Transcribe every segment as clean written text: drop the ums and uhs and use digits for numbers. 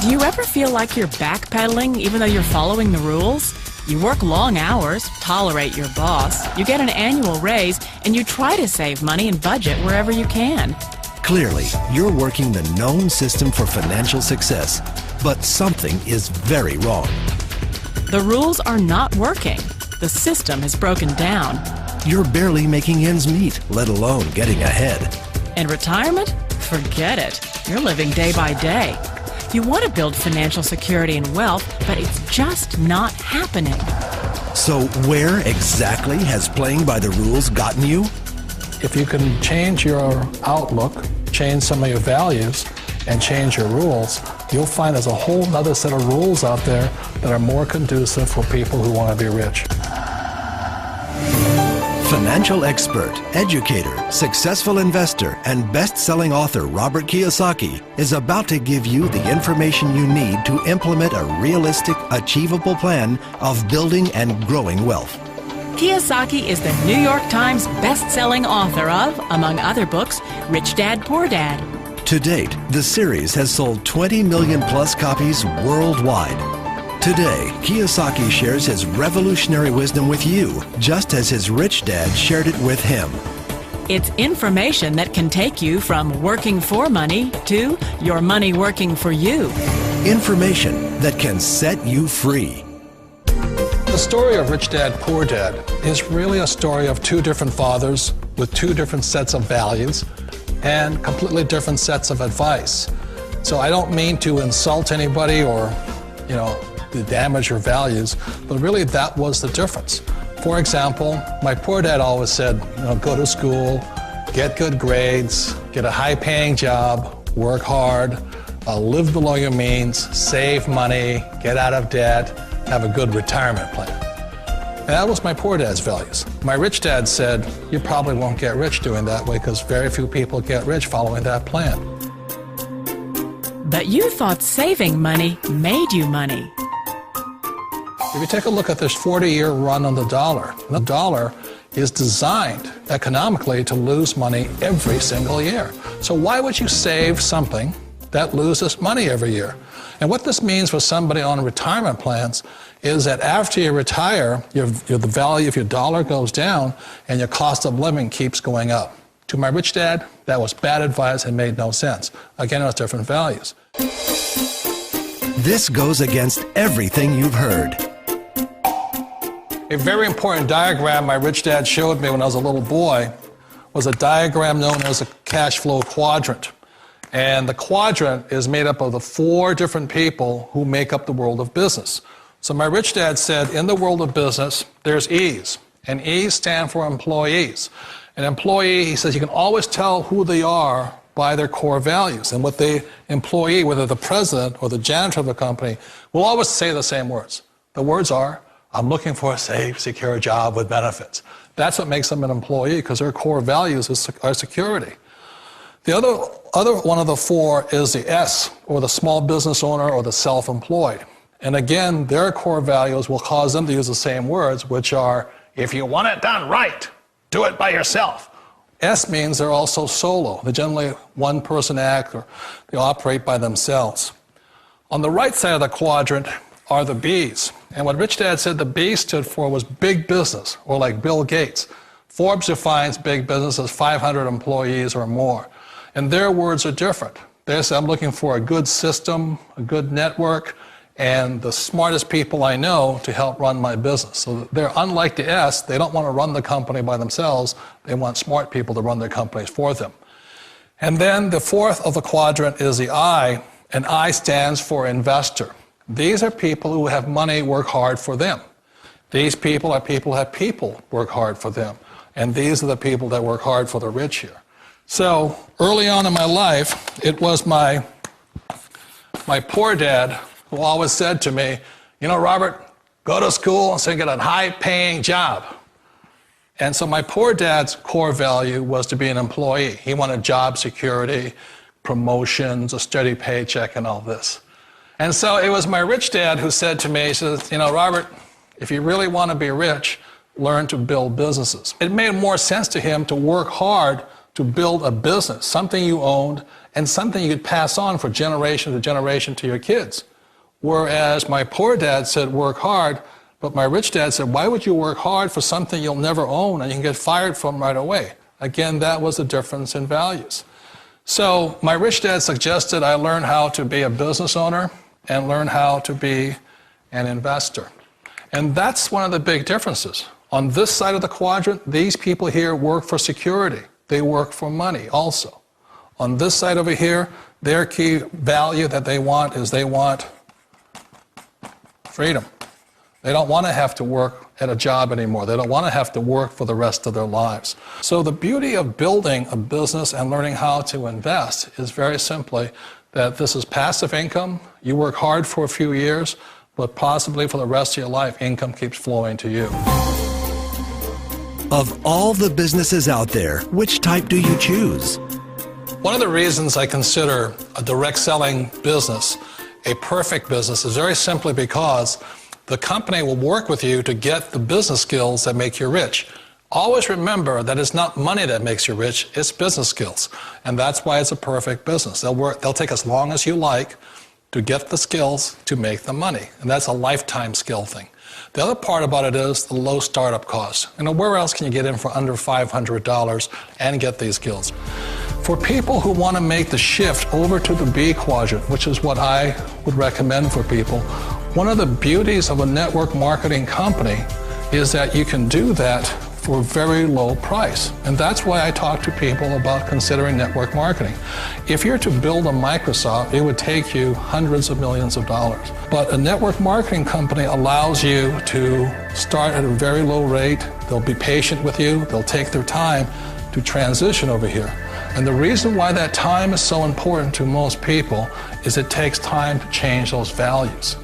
Do you ever feel like you're backpedaling even though you're following the rules? You work long hours, tolerate your boss, you get an annual raise, and you try to save money and budget wherever you can. Clearly, you're working the known system for financial success, but something is very wrong. The rules are not working. The system is broken down. You're barely making ends meet, let alone getting ahead. And retirement? Forget it. You're living day by day. You want to build financial security and wealth, but it's just not happening. So where exactly has playing by the rules gotten you? If you can change your outlook, change some of your values, and change your rules, you'll find there's a whole other set of rules out there that are more conducive for people who want to be rich. Financial expert, educator, successful investor, and best-selling author Robert Kiyosaki is about to give you the information you need to implement a realistic, achievable plan of building and growing wealth. Kiyosaki is the New York Times best-selling author of, among other books, Rich Dad, Poor Dad. To date, the series has sold 20 million plus copies worldwide. Today, Kiyosaki shares his revolutionary wisdom with you, just as his rich dad shared it with him. It's information that can take you from working for money to your money working for you. Information that can set you free. The story of Rich Dad, Poor Dad is really a story of two different fathers with two different sets of values and completely different sets of advice. So I don't mean to insult anybody or, to damage your values, but really that was the difference. For example, my poor dad always said, go to school, get good grades, get a high-paying job, work hard, live below your means, save money, get out of debt, have a good retirement plan. And that was my poor dad's values. My rich dad said, you probably won't get rich doing that way because very few people get rich following that plan. But you thought saving money made you money. If you take a look at this 40-year run on the dollar is designed economically to lose money every single year. So why would you save something that loses money every year? And what this means for somebody on retirement plans is that after you retire, the value of your dollar goes down and your cost of living keeps going up. To my rich dad, that was bad advice and made no sense. Again, it was different values. This goes against everything you've heard. A very important diagram my rich dad showed me when I was a little boy was a diagram known as a cash flow quadrant. And the quadrant is made up of the 4 different people who make up the world of business. So my rich dad said, in the world of business, there's E's. And E's stand for employees. An employee, he says, you can always tell who they are by their core values. And what the employee, whether the president or the janitor of the company, will always say the same words. The words are, I'm looking for a safe, secure job with benefits. That's what makes them an employee, because their core values are security. The other one of the 4 is the S, or the small business owner or the self-employed. And again, their core values will cause them to use the same words, which are, if you want it done right, do it by yourself. S means they're also solo. They're generally one-person act, or they operate by themselves. On the right side of the quadrant are the B's. And what Rich Dad said the B stood for was big business, or like Bill Gates. Forbes defines big business as 500 employees or more. And their words are different. They say, I'm looking for a good system, a good network, and the smartest people I know to help run my business. So they're unlike the S. They don't want to run the company by themselves. They want smart people to run their companies for them. And then the 4th of the quadrant is the I, and I stands for investor. These are people who have money work hard for them. These people are people who have people work hard for them. And these are the people that work hard for the rich here. So early on in my life, it was my poor dad who always said to me, Robert, go to school and so get a high-paying job. And so my poor dad's core value was to be an employee. He wanted job security, promotions, a steady paycheck, and all this. And so it was my rich dad who said to me, he says, Robert, if you really want to be rich, learn to build businesses. It made more sense to him to work hard to build a business, something you owned, and something you could pass on for generation to generation to your kids. Whereas my poor dad said, work hard, but my rich dad said, why would you work hard for something you'll never own and you can get fired from right away? Again, that was the difference in values. So my rich dad suggested I learn how to be a business owner and learn how to be an investor. And that's one of the big differences. On this side of the quadrant, these people here work for security. They work for money also. On this side over here, their key value that they want is they want freedom. They don't want to have to work at a job anymore. They don't want to have to work for the rest of their lives. So the beauty of building a business and learning how to invest is very simply that this is passive income. You work hard for a few years, but possibly for the rest of your life, income keeps flowing to you. Of all the businesses out there, which type do you choose? One of the reasons I consider a direct selling business a perfect business is very simply because the company will work with you to get the business skills that make you rich. Always remember that it's not money that makes you rich, it's business skills. And that's why it's a perfect business. They'll take as long as you like to get the skills to make the money. And that's a lifetime skill thing. The other part about it is the low startup cost. Where else can you get in for under $500 and get these skills? For people who want to make the shift over to the B quadrant, which is what I would recommend for people, one of the beauties of a network marketing company is that you can do that for a very low price. And that's why I talk to people about considering network marketing. If you're to build a Microsoft, it would take you hundreds of millions of dollars. But a network marketing company allows you to start at a very low rate. They'll be patient with you. They'll take their time to transition over here. And the reason why that time is so important to most people is it takes time to change those values.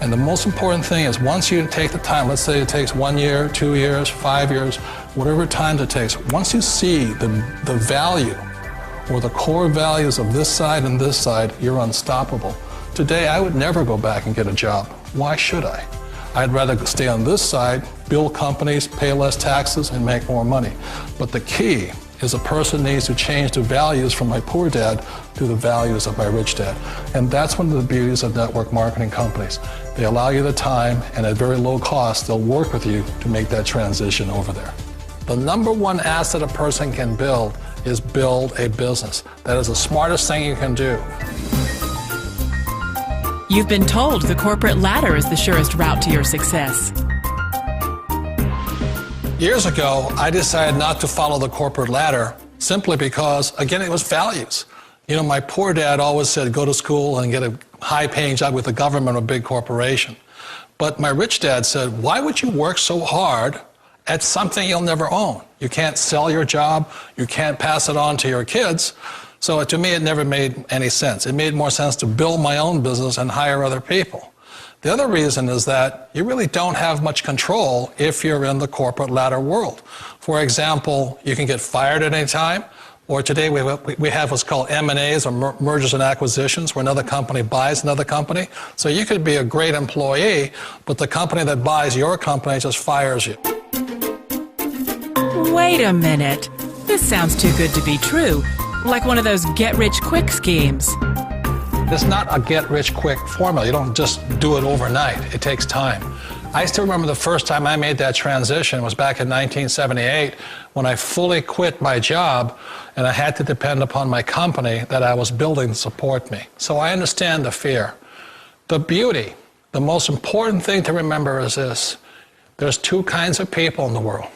And the most important thing is once you take the time, let's say it takes 1 year, 2 years, 5 years, whatever time it takes, once you see the value or the core values of this side and this side, you're unstoppable. Today, I would never go back and get a job. Why should I? I'd rather stay on this side, build companies, pay less taxes, and make more money. But the key is a person needs to change the values from my poor dad to the values of my rich dad. And that's one of the beauties of network marketing companies. They allow you the time, and at very low cost, they'll work with you to make that transition over there. The number one asset a person can build is build a business. That is the smartest thing you can do. You've been told the corporate ladder is the surest route to your success. Years ago, I decided not to follow the corporate ladder simply because, again, it was values. My poor dad always said, go to school and get a high-paying job with the government or a big corporation. But my rich dad said, why would you work so hard at something you'll never own? You can't sell your job. You can't pass it on to your kids. So to me, it never made any sense. It made more sense to build my own business and hire other people. The other reason is that you really don't have much control if you're in the corporate ladder world. For example, you can get fired at any time, or today we have what's called M&As, or mergers and acquisitions, where another company buys another company. So you could be a great employee, but the company that buys your company just fires you. Wait a minute. This sounds too good to be true. Like one of those get-rich-quick schemes. It's not a get-rich-quick formula. You don't just do it overnight. It takes time. I still remember the first time I made that transition was back in 1978 when I fully quit my job and I had to depend upon my company that I was building to support me. So I understand the fear. The beauty, the most important thing to remember is this. There's two kinds of people in the world.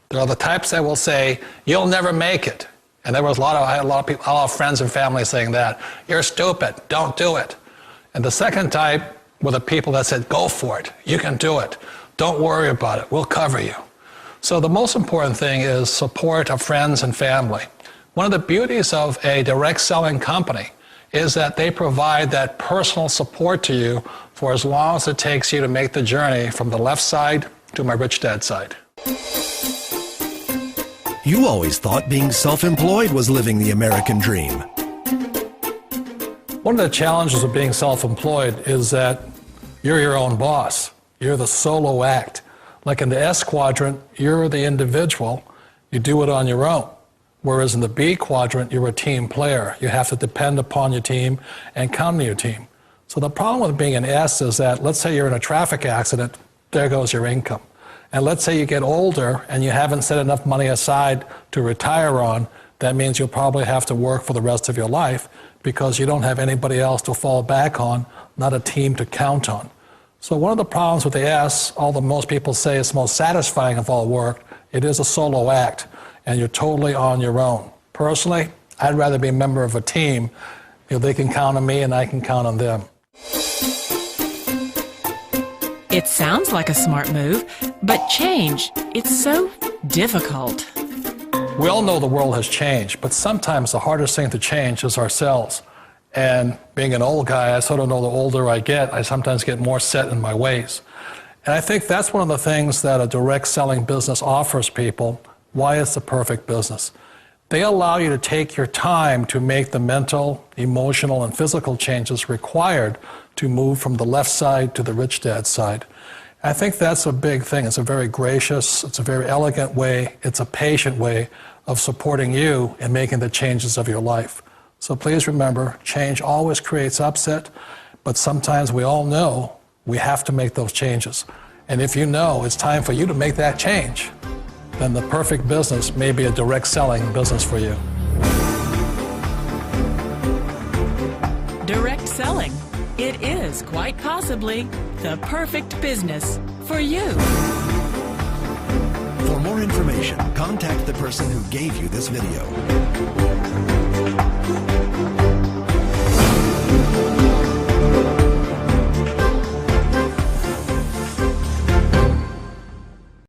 There are the types that will say, you'll never make it. And there was I had a lot of people, a lot of friends and family saying that. You're stupid, don't do it. And the second type were the people that said, go for it, you can do it. Don't worry about it, we'll cover you. So the most important thing is support of friends and family. One of the beauties of a direct selling company is that they provide that personal support to you for as long as it takes you to make the journey from the left side to my rich dad side. You always thought being self-employed was living the American dream. One of the challenges of being self-employed is that you're your own boss. You're the solo act. Like in the S quadrant, you're the individual. You do it on your own. Whereas in the B quadrant, you're a team player. You have to depend upon your team and count on your team. So the problem with being an S is that, let's say you're in a traffic accident, there goes your income. And let's say you get older and you haven't set enough money aside to retire on, that means you'll probably have to work for the rest of your life because you don't have anybody else to fall back on, not a team to count on. So one of the problems with the S, although most people say it's most satisfying of all work, it is a solo act, and you're totally on your own. Personally, I'd rather be a member of a team. They can count on me and I can count on them. It sounds like a smart move, but change, it's so difficult. We all know the world has changed, but sometimes the hardest thing to change is ourselves. And being an old guy, I sort of know the older I get, I sometimes get more set in my ways. And I think that's one of the things that a direct selling business offers people, why it's the perfect business. They allow you to take your time to make the mental, emotional, and physical changes required to move from the left side to the rich dad side. I think that's a big thing. It's a very gracious, it's a very elegant way, it's a patient way of supporting you in making the changes of your life. So please remember, change always creates upset, but sometimes we all know we have to make those changes. And if you know it's time for you to make that change, then the perfect business may be a direct selling business for you. Direct selling. It is quite possibly the perfect business for you. For more information, contact the person who gave you this video.